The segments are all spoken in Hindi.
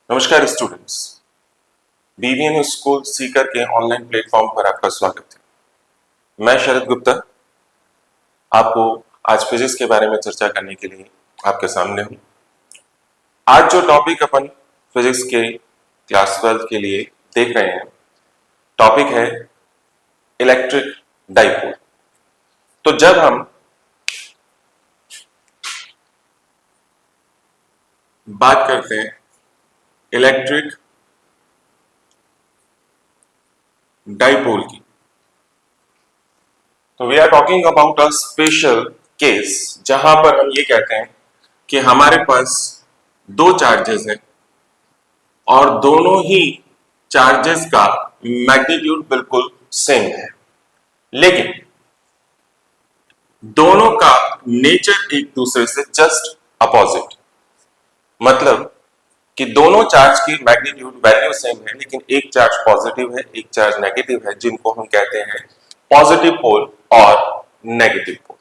नमस्कार स्टूडेंट्स, बीवीएन स्कूल सीकर के ऑनलाइन प्लेटफॉर्म पर आपका स्वागत है। मैं शरद गुप्ता आपको आज फिजिक्स के बारे में चर्चा करने के लिए आपके सामने हूं। आज जो टॉपिक अपन फिजिक्स के क्लास 12 के लिए देख रहे हैं, टॉपिक है इलेक्ट्रिक डाइपोल। तो जब हम बात करते हैं इलेक्ट्रिक डाइपोल की, तो we are talking about a special case जहां पर हम ये कहते हैं कि हमारे पास दो चार्जेस हैं और दोनों ही चार्जेस का मैग्नीट्यूड बिल्कुल सेम है, लेकिन दोनों का नेचर एक दूसरे से जस्ट अपोजिट। मतलब कि दोनों चार्ज की मैग्नीट्यूड वैल्यू सेम है, लेकिन एक चार्ज पॉजिटिव है, एक चार्ज नेगेटिव है, जिनको हम कहते हैं पॉजिटिव पोल और नेगेटिव पोल।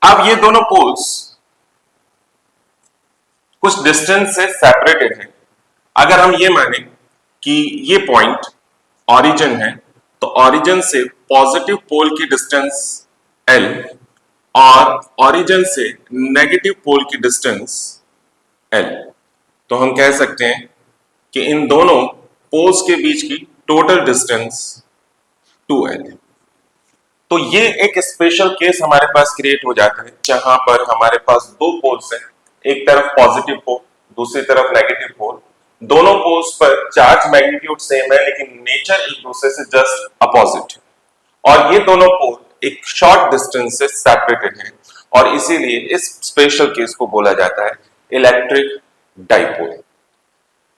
अब ये दोनों पोल्स कुछ डिस्टेंस से सेपरेटेड हैं। अगर हम ये माने कि ये पॉइंट ओरिजिन है, तो ओरिजिन से पॉजिटिव पोल की डिस्टेंस L और ओरिजिन से नेगेटिव पोल की डिस्टेंस L, तो हम कह सकते हैं कि इन दोनों पोल्स के बीच की टोटल डिस्टेंस 2L है। तो ये एक स्पेशल केस हमारे पास क्रिएट हो जाता है जहां पर हमारे पास दो पोल्स हैं, एक तरफ पॉजिटिव पोल, दूसरी तरफ नेगेटिव पोल। दोनों पोल्स पर चार्ज मैग्नीट्यूड सेम है, लेकिन नेचर एक दूसरे से जस्ट अपोजिट है और ये दोनों पोल एक शॉर्ट डिस्टेंस से सेपरेटेड हैं और इसीलिए इस स्पेशल केस को बोला जाता है इलेक्ट्रिक डाइपोल।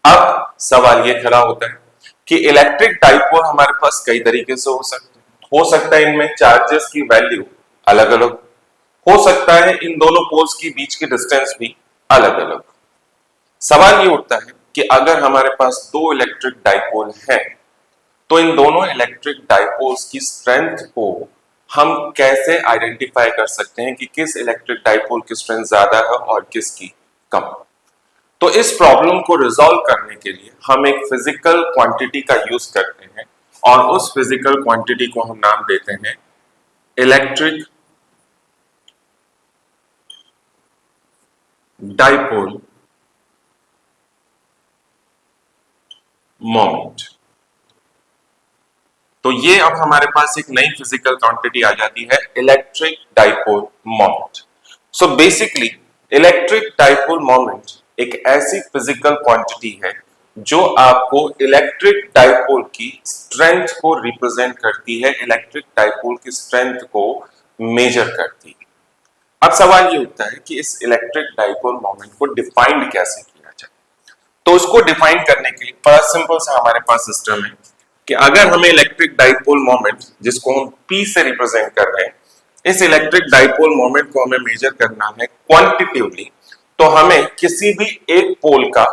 अब सवाल ये खड़ा होता है कि इलेक्ट्रिक डाइपोल हमारे पास कई तरीके से हो सकता है इनमें चार्जेस की वैल्यू अलग अलग हो सकता है, इन दोनों पोल्स के बीच की डिस्टेंस भी अलग अलग। सवाल ये उठता है कि अगर हमारे पास दो इलेक्ट्रिक डाइपोल हैं, तो इन दोनों इलेक्ट्रिक डाइपोल्स की स्ट्रेंथ को हम कैसे आइडेंटिफाई कर सकते हैं कि किस इलेक्ट्रिक डाइपोल की स्ट्रेंथ ज्यादा है और किसकी कम। तो इस प्रॉब्लम को रिजॉल्व करने के लिए हम एक फिजिकल क्वांटिटी का यूज करते हैं और उस फिजिकल क्वांटिटी को हम नाम देते हैं इलेक्ट्रिक डाइपोल मोमेंट। तो ये अब हमारे पास एक नई फिजिकल क्वांटिटी आ जाती है, electric dipole moment. So basically electric dipole moment एक ऐसी फिजिकल क्वांटिटी है जो आपको इलेक्ट्रिक डाइपोल की स्ट्रेंथ को रिप्रेजेंट करती है, इलेक्ट्रिक डाइपोल की स्ट्रेंथ को मेजर करती है। अब सवाल ये उठता है कि इस इलेक्ट्रिक डाइपोल मोमेंट को डिफाइंड कैसे किया जाए। तो उसको डिफाइन करने के लिए बड़ा सिंपल सा हमारे पास सिस्टम है कि अगर हमें इलेक्ट्रिक डाइपोल मोमेंट, जिसको हम P से रिप्रेजेंट कर रहे हैं, इस इलेक्ट्रिक डाइपोल मोमेंट को हमें मेजर करना है क्वांटिटेटिवली, तो हमें किसी भी एक पोल का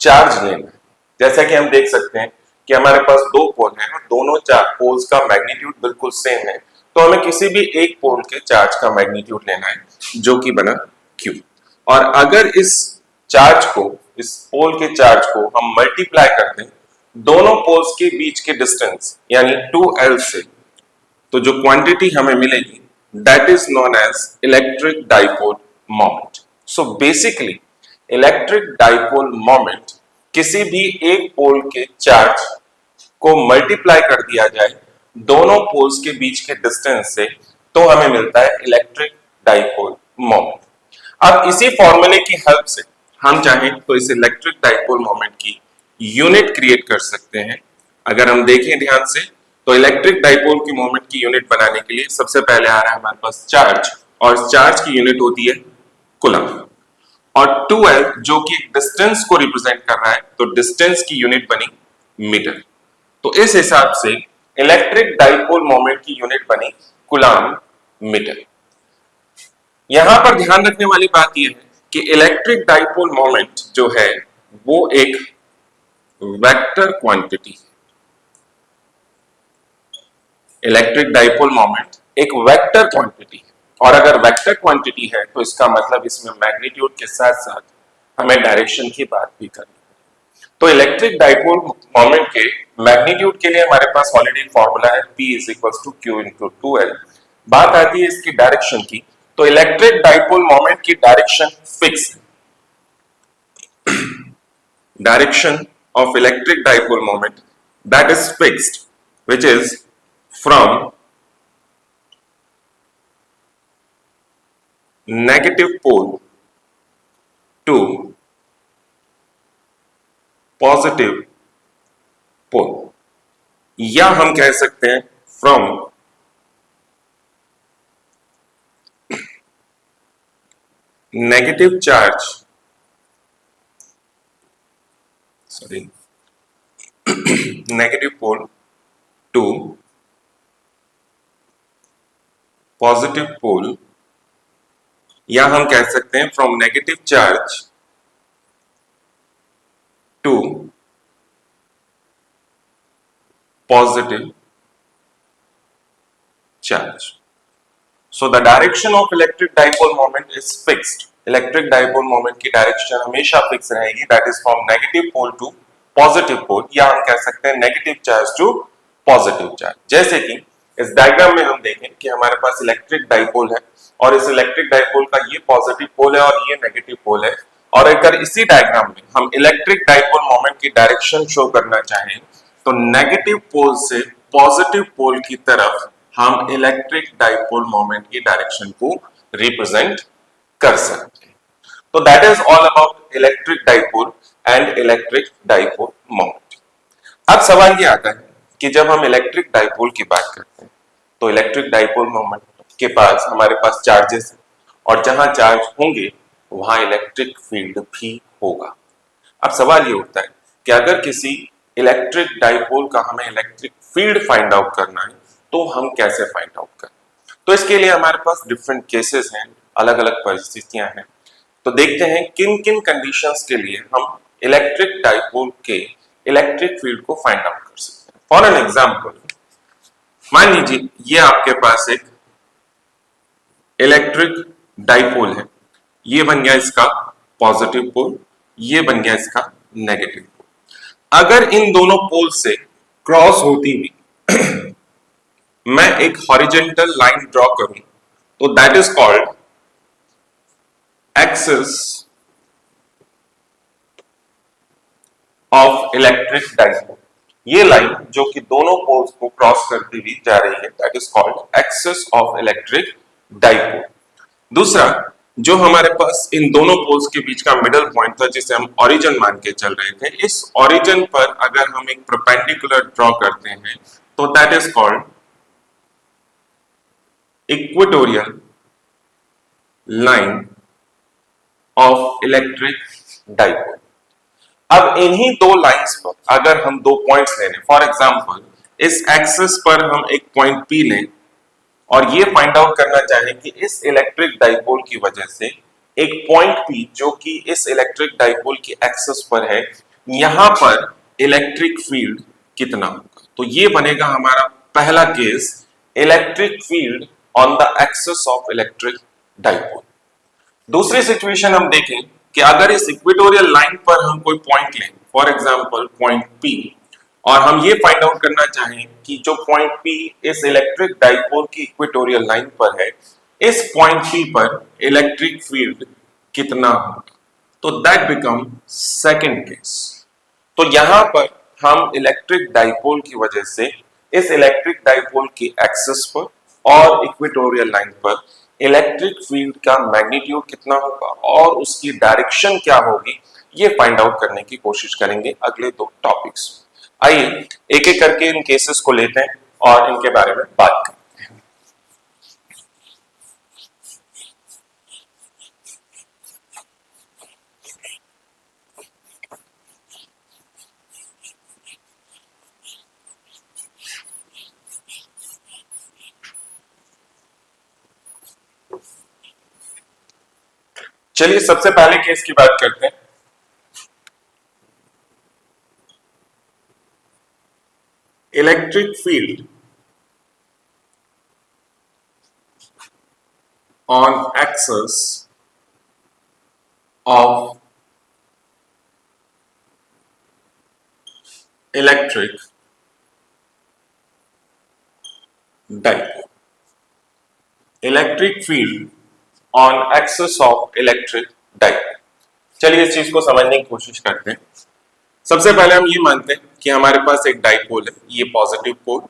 चार्ज लेना है। जैसा कि हम देख सकते हैं कि हमारे पास दो पोल हैं और दोनों पोल्स का मैग्नीट्यूड बिल्कुल सेम है, तो हमें किसी भी एक पोल के चार्ज का मैग्नीट्यूड लेना है, जो कि बना Q। और अगर इस चार्ज को, इस पोल के चार्ज को हम मल्टीप्लाई कर दें दोनों पोल्स के बीच के डिस्टेंस यानी 2L से, तो जो क्वांटिटी हमें मिलेगी that is known as electric dipole moment. So basically electric dipole moment किसी भी एक पोल के चार्ज को मल्टीप्लाई कर दिया जाए दोनों पोल्स के बीच के डिस्टेंस से, तो हमें मिलता है इलेक्ट्रिक डाइपोल मोमेंट। अब इसी फॉर्मूले की हेल्प से हम चाहें तो इस इलेक्ट्रिक डाइपोल मोमेंट की यूनिट क्रिएट कर सकते हैं। अगर हम देखें ध्यान से, तो इलेक्ट्रिक डाइपोल की मोमेंट की यूनिट बनाने के लिए सबसे पहले आ रहा है हमारे पास चार्ज, और चार्ज की यूनिट होती है कूलम, और 2L जो कि डिस्टेंस को रिप्रेजेंट कर रहा है, तो डिस्टेंस की यूनिट बनी मीटर। तो इस हिसाब से इलेक्ट्रिक डाइपोल मोमेंट की यूनिट बनी कूलम मीटर। यहां पर ध्यान रखने वाली बात यह है कि इलेक्ट्रिक डाइपोल मोमेंट जो है वो एक वेक्टर क्वांटिटी है। इलेक्ट्रिक डाइपोल मोमेंट एक वेक्टर क्वांटिटी है, और अगर वेक्टर क्वांटिटी है तो इसका मतलब इसमें मैग्नीट्यूड के साथ साथ हमें डायरेक्शन की बात भी करनी है। तो इलेक्ट्रिक डाइपोल मोमेंट के मैग्नीट्यूड के लिए हमारे पास ऑलरेडी फॉर्मूला है, P is equal to Q into 2L। बात आती है इसकी डायरेक्शन की, तो इलेक्ट्रिक डाइपोल मोमेंट की डायरेक्शन फिक्स है। Direction of electric dipole moment that is fixed, which is from negative pole to positive pole, या हम कह सकते हैं from negative charge, negative pole to positive pole, या हम कह सकते हैं from negative charge to positive charge. So the direction of electric dipole moment is fixed. Electric dipole moment की डायरेक्शन हमेशा फिक्स रहेगी, that is from negative pole to positive pole, या हम कह सकते हैं negative charge to positive charge. जैसे कि इस डायग्राम में हम देखें कि हमारे पास इलेक्ट्रिक डाइपोल है और इस इलेक्ट्रिक डाइपोल का ये पॉजिटिव पोल है और ये नेगेटिव पोल है, और अगर इसी डायग्राम में हम इलेक्ट्रिक डाइपोल मोमेंट की डायरेक्शन शो करना चाहें तो नेगेटिव पोल से पॉजिटिव पोल की तरफ हम इलेक्ट्रिक डाइपोल मोमेंट की डायरेक्शन को रिप्रेजेंट कर सकते हैं। तो that is all about electric dipole and electric dipole moment. अब सवाल ये आता है कि जब हम इलेक्ट्रिक डाइपोल की बात करते हैं तो इलेक्ट्रिक डाइपोल मोमेंट के पास हमारे पास चार्जेस हैं, और जहां चार्ज होंगे वहां इलेक्ट्रिक फील्ड भी होगा। अब सवाल ये उठता है कि अगर किसी इलेक्ट्रिक डाइपोल का हमें इलेक्ट्रिक फील्ड फाइंड आउट करना है तो हम कैसे फाइंड आउट करें? तो इसके लिए हमारे पास डिफरेंट केसेस हैं, अलग अलग परिस्थितियां हैं। तो देखते हैं किन किन कंडीशंस के लिए हम इलेक्ट्रिक डाइपोल के इलेक्ट्रिक फील्ड को फाइंड आउट कर सकते हैं। फॉर एन एग्जांपल, मान लीजिए ये आपके पास एक इलेक्ट्रिक डाइपोल है, ये बन गया इसका पॉजिटिव पोल, ये बन गया इसका नेगेटिव पोल। अगर इन दोनों पोल से क्रॉस होती हुई मैं एक हॉरिजॉन्टल लाइन ड्रॉ करूं तो that is called axis of electric dipole. ये लाइन जो कि दोनों पोल्स को क्रॉस करती हुई जा रही है that is called axis of electric dipole. दूसरा, जो हमारे पास इन दोनों पोल्स के बीच का मिडल पॉइंट था जिसे हम ओरिजिन मान के चल रहे थे, इस ओरिजिन पर अगर हम एक परपेंडिकुलर ड्रॉ करते हैं तो that is called equatorial line of electric dipole. अब इन्हीं दो लाइंस पर अगर हम दो पॉइंट्स ले लें, फॉर एग्जांपल इस एक्सिस पर हम एक पॉइंट P लें और ये फाइंड आउट करना चाहें कि इस इलेक्ट्रिक डाइपोल की वजह से एक पॉइंट P जो कि इस इलेक्ट्रिक डाइपोल की एक्सिस पर है, यहां पर इलेक्ट्रिक फील्ड कितना होगा, तो ये बनेगा हमारा पहला case, electric field on the axis of electric dipole. दूसरी सिचुएशन हम देखें कि अगर इस इक्वेटोरियल लाइन पर हम कोई पॉइंट लें, फॉर एग्जांपल पॉइंट P, और हम ये फाइंड आउट करना चाहें कि जो पॉइंट P इस इलेक्ट्रिक डाइपोल की इक्वेटोरियल लाइन पर है, इस पॉइंट P पर इलेक्ट्रिक फील्ड कितना होगा, तो दैट बिकम सेकंड केस। तो यहां पर हम इलेक्ट्रिक डाइपोल की वजह से इस इलेक्ट्रिक डाइपोल की एक्सिस पर और इक्वेटोरियल लाइन पर इलेक्ट्रिक फील्ड का मैग्नीट्यूड कितना होगा और उसकी डायरेक्शन क्या होगी, ये फाइंड आउट करने की कोशिश करेंगे अगले दो टॉपिक्स। आइए एक एक करके इन केसेस को लेते हैं और इनके बारे में बात करते हैं। चलिए सबसे पहले केस की बात करते हैं। Electric field on axis of electric dipole, electric field on axis of electric dipole. चलिए इस चीज को समझने की कोशिश करते हैं। सबसे पहले हम ये मानते हैं कि हमारे पास एक डाइपोल है, ये पॉजिटिव पोल,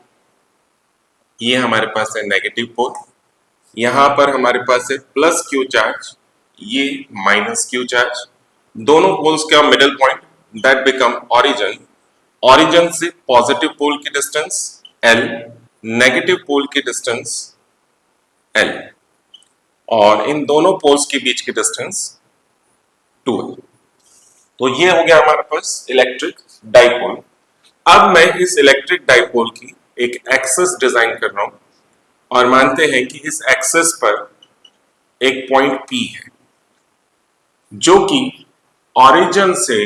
ये हमारे पास है नेगेटिव पोल, यहां पर हमारे पास है प्लस क्यू चार्ज, ये माइनस क्यू चार्ज, दोनों पोल्स का middle point that become origin, origin से पॉजिटिव पोल की डिस्टेंस L, नेगेटिव पोल की डिस्टेंस L, और इन दोनों पोल्स के बीच की डिस्टेंस 2L। तो ये हो गया हमारे पास इलेक्ट्रिक डाइपोल। अब मैं इस इलेक्ट्रिक डाइपोल की एक एक्सिस डिजाइन कर रहा हूं और मानते हैं कि इस एक्सिस पर एक पॉइंट P है जो कि ओरिजिन से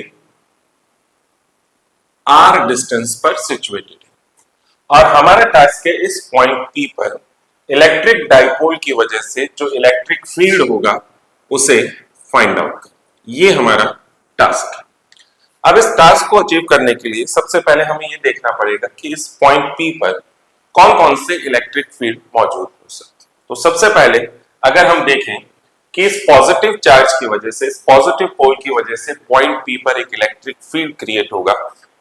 R डिस्टेंस पर सिचुएटेड है, और हमारा टास्क है इस पॉइंट P पर इलेक्ट्रिक डाइपोल की वजह से जो इलेक्ट्रिक फील्ड होगा उसे फाइंड आउट कर। ये हमारा टास्क है। अब इस टास्क को अचीव करने के लिए सबसे पहले हमें ये देखना पड़ेगा कि इस पॉइंट P पर कौन कौन से इलेक्ट्रिक फील्ड मौजूद हो सकते। तो सबसे पहले अगर हम देखें कि इस पॉजिटिव चार्ज की वजह से, इस पॉजिटिव पोल की वजह से पॉइंट P पर एक इलेक्ट्रिक फील्ड क्रिएट होगा,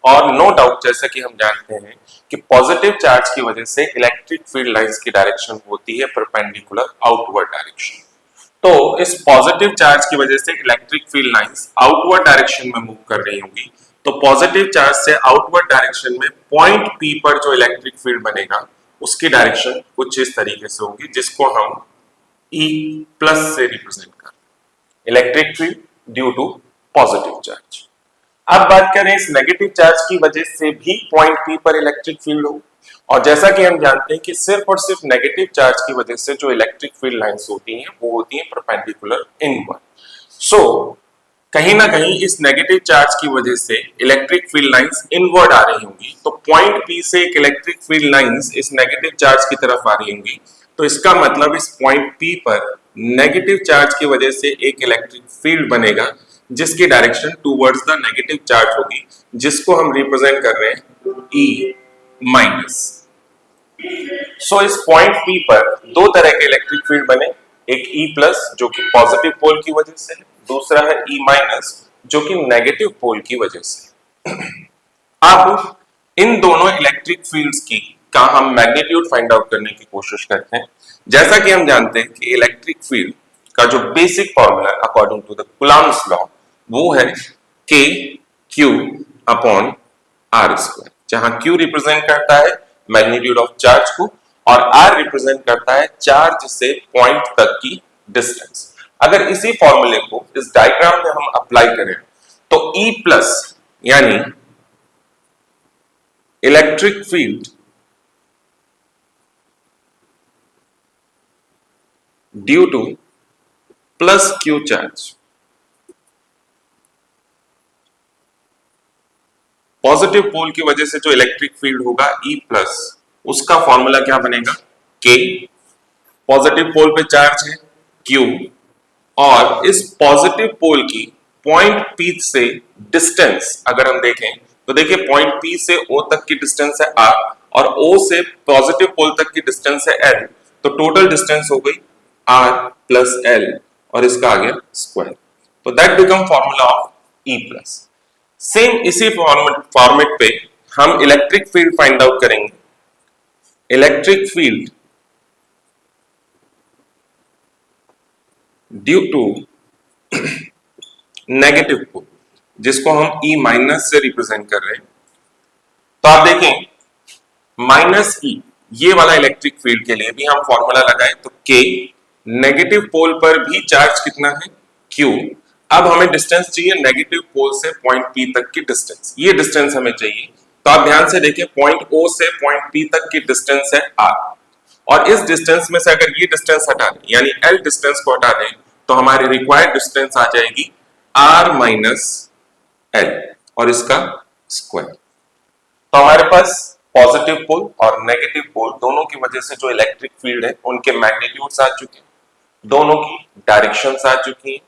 और नो डाउट जैसा कि हम जानते हैं कि पॉजिटिव चार्ज की वजह से इलेक्ट्रिक फील्ड लाइंस की डायरेक्शन होती है परपेंडिकुलर आउटवर्ड डायरेक्शन। तो इस पॉजिटिव चार्ज की वजह से electric field lines outward direction में मूव कर रही होंगी। तो पॉजिटिव चार्ज से आउटवर्ड डायरेक्शन में पॉइंट P पर जो इलेक्ट्रिक फील्ड बनेगा उसकी डायरेक्शन कुछ इस तरीके से होगी, जिसको हम E प्लस से रिप्रेजेंट कर, electric field due to positive charge. अब बात करें इस नेगेटिव चार्ज की वजह से भी पॉइंट P पर इलेक्ट्रिक फील्ड हो, और जैसा कि हम जानते हैं कि सिर्फ और सिर्फ नेगेटिव चार्ज की वजह से जो इलेक्ट्रिक फील्ड लाइंस होती हैं वो होती हैं परपेंडिकुलर इनवर्ड। सो कहीं ना कहीं इस नेगेटिव चार्ज की वजह से इलेक्ट्रिक फील्ड लाइंस इनवर्ड आ रही होंगी। तो पॉइंट P से एक इलेक्ट्रिक फील्ड लाइंस इस नेगेटिव चार्ज की तरफ आ रही होंगी, तो इसका मतलब इस पॉइंट P पर नेगेटिव चार्ज की वजह से एक इलेक्ट्रिक फील्ड बनेगा जिसकी direction towards the negative charge होगी, जिसको हम रिप्रेजेंट कर रहे हैं E माइनस। सो इस पॉइंट P पर दो तरह के इलेक्ट्रिक फील्ड बने, एक E प्लस जो कि पॉजिटिव पोल की वजह से है, दूसरा है E माइनस जो कि नेगेटिव पोल की वजह से। अब इन दोनों इलेक्ट्रिक फील्ड्स की का हम मैग्नीट्यूड फाइंड आउट करने की कोशिश करते हैं। जैसा कि हम जानते हैं कि इलेक्ट्रिक फील्ड का जो basic formula according to the Coulomb's law वो है K Q upon R square, जहां Q रिप्रेजेंट करता है मैग्नीट्यूड ऑफ चार्ज को और R रिप्रेजेंट करता है चार्ज से पॉइंट तक की डिस्टेंस। अगर इसी फॉर्मूले को इस डायग्राम में हम अप्लाई करें तो E प्लस यानी electric field due to plus Q charge, positive pole की वजह से जो इलेक्ट्रिक फील्ड होगा E प्लस, उसका फॉर्मूला क्या बनेगा K, पॉजिटिव पोल पे चार्ज है Q, और इस पॉजिटिव पोल की पॉइंट P से डिस्टेंस अगर हम देखें तो देखिए पॉइंट P से O तक की डिस्टेंस है R और O से पॉजिटिव पोल तक की डिस्टेंस है L, तो टोटल डिस्टेंस हो गई R प्लस L और इसका आ गया स्क्वायर। तो that become formula of E plus. Same इसी फॉर्मेट पे हम इलेक्ट्रिक फील्ड फाइंड आउट करेंगे। Electric field due to negative pole, जिसको हम E माइनस से रिप्रेजेंट कर रहे हैं। तो आप देखें माइनस E, ये वाला इलेक्ट्रिक फील्ड के लिए भी हम फॉर्मूला लगाए तो K, नेगेटिव पोल पर भी चार्ज कितना है Q। अब हमें डिस्टेंस चाहिए नेगेटिव पोल से पॉइंट P तक की डिस्टेंस, ये डिस्टेंस हमें चाहिए। तो आप ध्यान से देखिए पॉइंट O से पॉइंट P तक की डिस्टेंस है R, और इस डिस्टेंस में से अगर ये डिस्टेंस हटा दें यानी L डिस्टेंस को हटा दें तो हमारी रिक्वायर्ड डिस्टेंस आ जाएगी R माइनस L और इसका स्क्वायर। तो हमारे पास पॉजिटिव पोल और नेगेटिव पोल दोनों की वजह से जो इलेक्ट्रिक फील्ड है उनके मैग्नीट्यूड्स आ चुके हैं, दोनों की डायरेक्शंस आ चुकी हैं।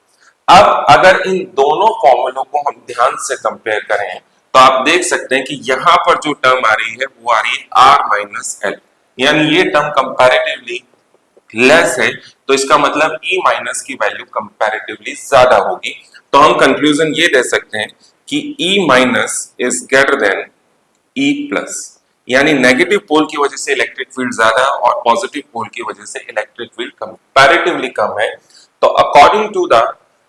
अब अगर इन दोनों फॉर्मूलों को हम ध्यान से कंपेयर करें तो आप देख सकते हैं कि यहां पर जो टर्म आ रही है वो आ रही है आर माइनस एल, यानी ये टर्म कंपैरेटिवली लेस है, तो इसका मतलब E माइनस की वैल्यू कंपैरेटिवली ज्यादा होगी। तो हम कंक्लूजन ये दे सकते हैं कि E minus is greater than E plus, यानी नेगेटिव पोल की वजह से इलेक्ट्रिक फील्ड ज्यादा और पॉजिटिव पोल की वजह से इलेक्ट्रिक फील्ड कंपैरेटिवली कम है। तो according to the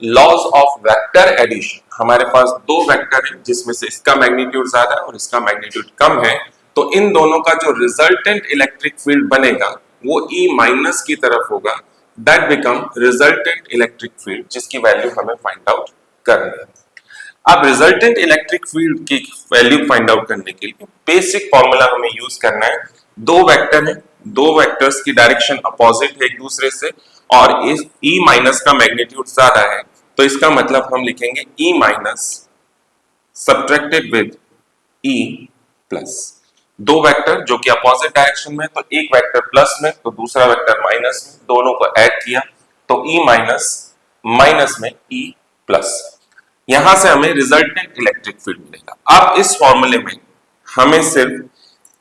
laws of vector addition, हमारे पास दो वेक्टर है जिसमें से इसका मैग्नीट्यूड ज्यादा है और इसका मैग्नीट्यूड कम है, तो इन दोनों का जो रिजल्टेंट इलेक्ट्रिक फील्ड बनेगा वो E माइनस की तरफ होगा, that become resultant electric field, जिसकी वैल्यू हमें फाइंड आउट करनी है। अब रिजल्टेंट इलेक्ट्रिक फील्ड की वैल्यू फाइंड आउट करने के लिए बेसिक फॉर्मूला हमें यूज करना है। दो वेक्टर है, दो वेक्टर्स की डायरेक्शन अपोजिट है एक दूसरे से, और इस E माइनस का मैग्नीट्यूड ज्यादा है, तो इसका मतलब हम लिखेंगे E minus subtracted with E plus. दो वेक्टर जो कि अपोजिट डायरेक्शन में, तो एक वेक्टर प्लस में तो दूसरा वेक्टर माइनस में, दोनों को ऐड किया तो E माइनस माइनस में E प्लस, यहां से हमें रिजल्टेंट इलेक्ट्रिक फील्ड मिलेगा। अब इस फॉर्मूले में हमें सिर्फ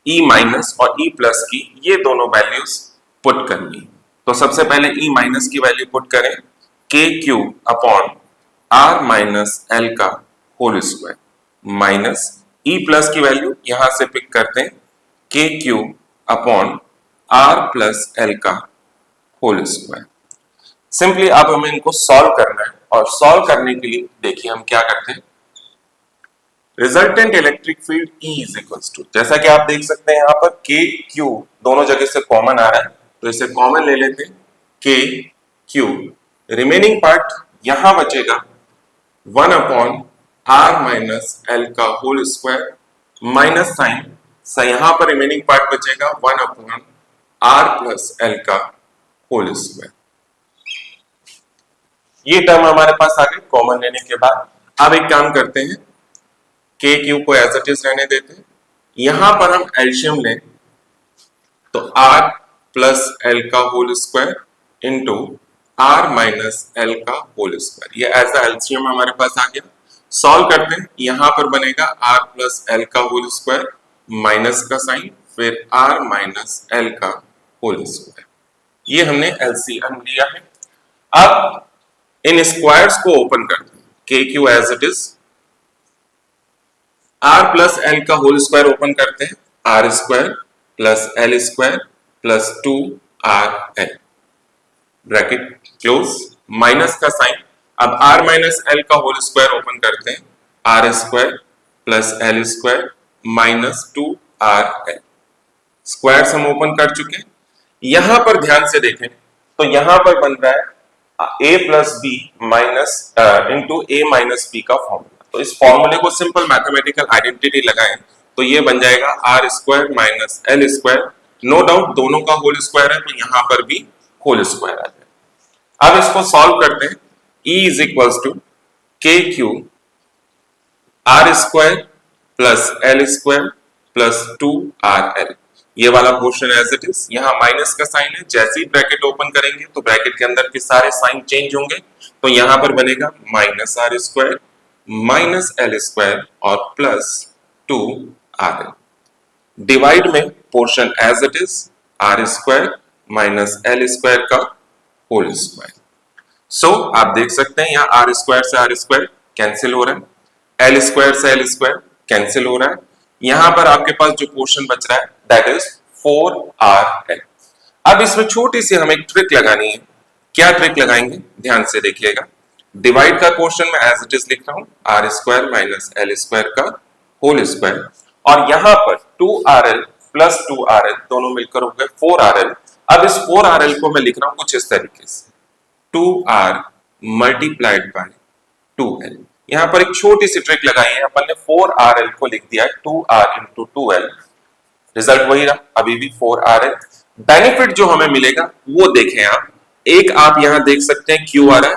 E माइनस और E प्लस की ये दोनों वैल्यूज पुट करनी है। तो सबसे पहले E माइनस की वैल्यू पुट करें, K Q upon R minus L का whole square, minus E plus की वैल्यू यहां से पिक करते हैं, K Q upon R plus L का होल स्क्वायर। सिंपली अब हमें इनको सॉल्व करना है, और सॉल्व करने के लिए देखिए हम क्या करते हैं, resultant electric field E is equals to, जैसा कि आप देख सकते हैं यहां पर के क्यू दोनों जगह से कॉमन आ रहा है, तो इसे कॉमन ले लेते हैं, के क्यू, रिमेनिंग पार्ट यहां बचेगा 1 अपॉन आर माइनस एल का होल स्क्वायर, माइनस साइन से यहां पर रिमेनिंग पार्ट बचेगा 1 अपॉन आर प्लस एल का होल स्क्वायर। ये टर्म हमारे पास आ गए कॉमन लेने के बाद। अब एक काम करते हैं, के क्यू को एज इट इज रहने देते हैं, यहां पर हम एलसीएम लें तो आर प्लस एल का whole square into R minus L का होल स्क्वायर, ये एज अ एलसीएम हमारे पास आ गया। सॉल्व करते हैं, यहां पर बनेगा आर प्लस एल का होल स्क्वायर माइनस का साइन, फिर आर माइनस एल का होल स्क्वायर, ये हमने एलसीएम लिया है। अब इन स्क्वायर्स को ओपन करते हैं, K Q as it is, R plus L का होल स्क्वायर ओपन करते हैं, R square plus L square plus 2 R L, bracket close, minus का साइन। अब आर माइनस एल का होल स्क्वायर ओपन करते हैं, R square plus L square minus 2 R L, squares हम ओपन कर चुके हैं। यहां पर ध्यान से देखें तो यहां पर बन रहा है a plus B minus into A minus B का फॉर्मूला। तो इस फॉर्मूले को सिंपल मैथमेटिकल आइडेंटिटी लगाएं तो ये बन जाएगा R square minus L square, no doubt दोनों का होल स्क्वायर है तो यहां पर भी होल स्क्वायर आ जाए। अब इसको सॉल्व करते हैं, E इज इक्वल्स टू के Q R square plus L square plus 2 R L, ये वाला पोर्शन एज इट इज, यहां माइनस का साइन है, जैसे ही ब्रैकेट ओपन करेंगे तो ब्रैकेट के अंदर के सारे साइन चेंज होंगे, तो यहां पर बनेगा minus R square minus L square और प्लस 2 आर एल, डिवाइड में portion as it is R square minus L square का होल स्क्वायर। सो आप देख सकते हैं यहां आर स्क्वायर से आर स्क्वायर कैंसिल हो रहा है, एल स्क्वायर से एल स्क्वायर कैंसिल हो रहा है, यहां पर आपके पास जो पोर्शन बच रहा है दैट इज 4rl। अब इसमें छोटी सी हमें एक ट्रिक लगानी है, क्या ट्रिक लगाएंगे ध्यान से देखिएगा, डिवाइड का पोर्शन में एज इट इज लिख रहा हूं, R square minus L square का होल स्क्वायर, और यहां पर 2rl प्लस 2rl दोनों मिलकर हो गए 4rl। अब इस 4rl को मैं लिख रहा हूं कुछ इस तरीके से, 2r मल्टीप्लाइड बाय 2l। यहां पर एक छोटी सी ट्रिक लगाई है, अपन ने 4rl को लिख दिया है 2r इंटू 2l, रिजल्ट वही रहा अभी भी 4rl। बेनिफिट जो हमें मिलेगा वो देखें आप, एक आप यहां देख सकते हैं q आ रहा है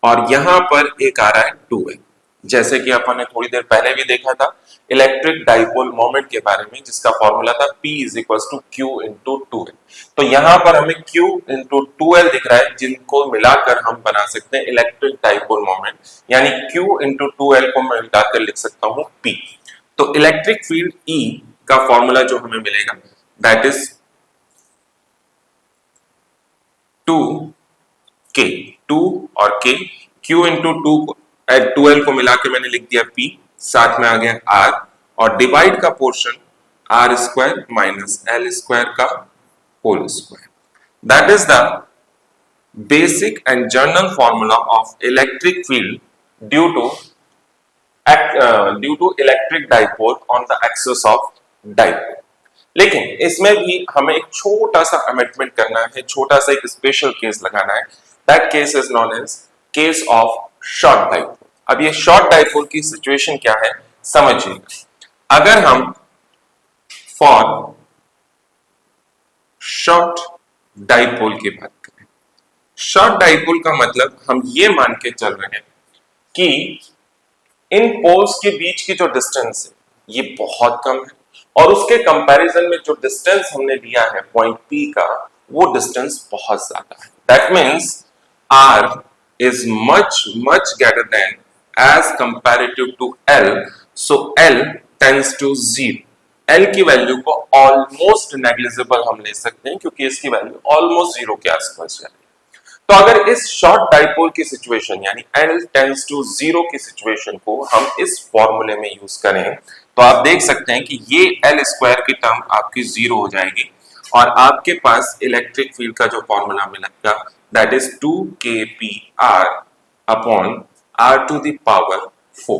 और यहां पर एक आ रहा है 2l, जैसे कि अपन ने थोड़ी देर पहले भी देखा था इलेक्ट्रिक डाइपोल मोमेंट के बारे में, जिसका फॉर्मूला था P is equal to Q into 2L। तो यहाँ पर हमें Q इंटू 2L दिख रहा है, जिनको मिलाकर हम बना सकते हैं इलेक्ट्रिक डाइपोल मोमेंट, यानी Q इंटू 2L को मैं मिलाकर लिख सकता हूँ P। तो इलेक्ट्रिक फील्ड E का फॉर्मूला जो हमें मिलेगा दैट इज 2K, 2 और K, Q इंटू 2L को मिला के मैंने लिख दिया P, साथ में आ गया R, और डिवाइड का portion R square minus L square का whole square. That is the basic and general formula of electric field due to electric dipole on the axis of dipole. लेकिन इसमें भी हमें एक छोटा सा अमेंडमेंट करना है, छोटा सा एक स्पेशल केस लगाना है। That case is known as case of short dipole. अब ये शॉर्ट डाइपोल की सिचुएशन क्या है समझिए। अगर हम फॉर शॉर्ट डाइपोल की बात करें, शॉर्ट डाइपोल का मतलब हम ये मान के चल रहे हैं कि इन पोल्स के बीच की जो डिस्टेंस है ये बहुत कम है, और उसके कंपैरिजन में जो डिस्टेंस हमने लिया है पॉइंट P का, वो डिस्टेंस बहुत ज्यादा है। That means R is much greater than as comparative to L, so L tends to 0। L की वैल्यू को ऑलमोस्ट नेग्लिजिबल हम ले सकते हैं, क्योंकि इसकी वैल्यू ऑलमोस्ट 0 के आसपास जा रही है। तो अगर इस शॉर्ट डाइपोल की सिचुएशन यानी L tends to 0 की सिचुएशन को हम इस फॉर्मूले में यूज करें, तो आप देख सकते हैं कि ये L स्क्वायर की टर्म आपकी 0 हो जाएगी, और आपके पास इलेक्ट्रिक फील्ड का जो फॉर्मूला मिलेगा that is 2kPr upon R to the power 4।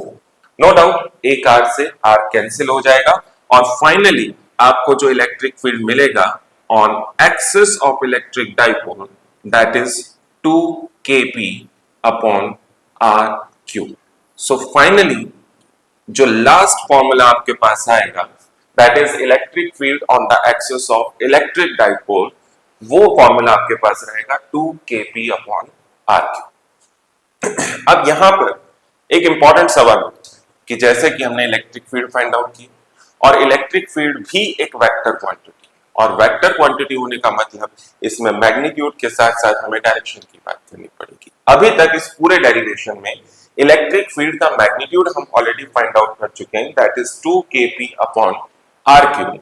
No doubt एक R से R कैंसिल हो जाएगा, और फाइनली आपको जो इलेक्ट्रिक फील्ड मिलेगा on axis of electric dipole that is 2kP upon RQ। So finally जो लास्ट फॉर्मूला आपके पास आएगा that is electric field on the axis of electric dipole, वो फॉर्मूला आपके पास रहेगा 2kP अपॉन RQ। अब यहां पर एक इंपॉर्टेंट सवाल कि जैसे कि हमने इलेक्ट्रिक फील्ड फाइंड आउट की, और इलेक्ट्रिक फील्ड भी एक वेक्टर क्वांटिटी, और वेक्टर क्वांटिटी होने का मतलब इसमें मैग्नीट्यूड के साथ साथ हमें डायरेक्शन की बात करनी पड़ेगी। अभी तक इस पूरे डेरिवेशन में इलेक्ट्रिक फील्ड का मैग्नीट्यूड हम ऑलरेडी फाइंड आउट कर चुके हैं, that is 2kP upon RQ।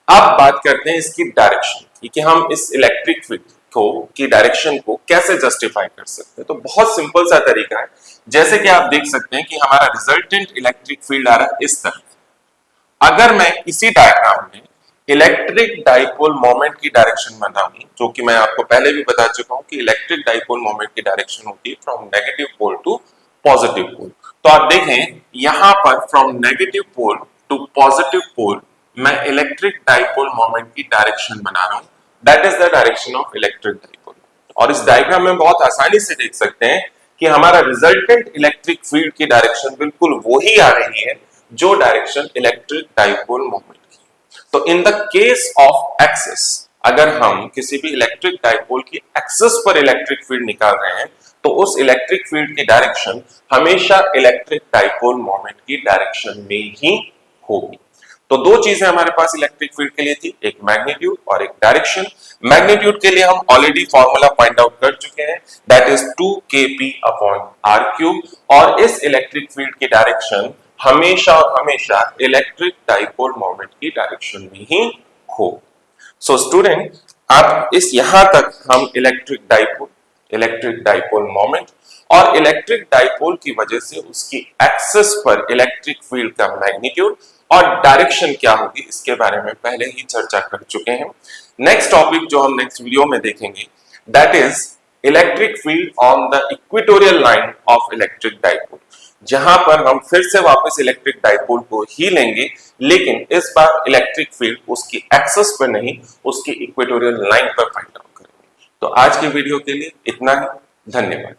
अब बात करते हैं इसकी डायरेक्शन की, कि हम इस इलेक्ट्रिक फील्ड को की डायरेक्शन को कैसे जस्टिफाई कर सकते हैं। तो बहुत सिंपल सा तरीका है, जैसे कि आप देख सकते हैं कि हमारा रिजल्टेंट इलेक्ट्रिक फील्ड आ रहा है इस तरह। अगर मैं इसी डायग्राम में इलेक्ट्रिक डाइपोल मोमेंट की डायरेक्शन बनाऊं, जो कि मैं आपको पहले भी बता चुका हूं कि इलेक्ट्रिक डाइपोल मोमेंट की डायरेक्शन होती है from negative pole to positive pole. तो आप देखें यहां पर from negative pole to positive pole मैं इलेक्ट्रिक डाइपोल मोमेंट की डायरेक्शन बना रहा हूं, that is the direction of electric dipole. और इस डायग्राम में बहुत आसानी से देख सकते हैं कि हमारा रिजल्टेंट इलेक्ट्रिक फील्ड की डायरेक्शन बिल्कुल वही आ रही है जो डायरेक्शन इलेक्ट्रिक डाइपोल मोमेंट की। तो in the case of axis, अगर हम किसी भी इलेक्ट्रिक डाइपोल की एक्सिस पर इलेक्ट्रिक फील्ड निकाल रहे हैं, तो उस इलेक्ट्रिक फील्ड की डायरेक्शन हमेशा इलेक्ट्रिक डाइपोल मोमेंट की डायरेक्शन में ही होगी। तो दो चीजें हमारे पास इलेक्ट्रिक फील्ड के लिए थी, एक मैग्नीट्यूड और एक डायरेक्शन। मैग्नीट्यूड के लिए हम ऑलरेडी फॉर्मूला फाइंड आउट कर चुके हैं, that is 2kP upon RQ, और इस इलेक्ट्रिक फील्ड की डायरेक्शन हमेशा और हमेशा इलेक्ट्रिक डाइपोल मोमेंट की डायरेक्शन में ही हो। सो स्टूडेंट, आप इस यहां तक हम इलेक्ट्रिक डाइपोल मोमेंट और इलेक्ट्रिक डाइपोल की वजह से उसकी एक्सिस पर इलेक्ट्रिक फील्ड का मैग्नीट्यूड और डायरेक्शन क्या होगी इसके बारे में पहले ही चर्चा कर चुके हैं। नेक्स्ट टॉपिक जो हम नेक्स्ट वीडियो में देखेंगे that is electric field on the equatorial line of electric dipole, जहां पर हम फिर से वापस इलेक्ट्रिक डाइपोल को ही लेंगे, लेकिन इस बार इलेक्ट्रिक फील्ड उसकी एक्सिस पर नहीं, उसकी इक्वेटोरियल लाइन पर फाइंड आउट करेंगे। तो आज के वीडियो के लिए इतना ही, धन्यवाद।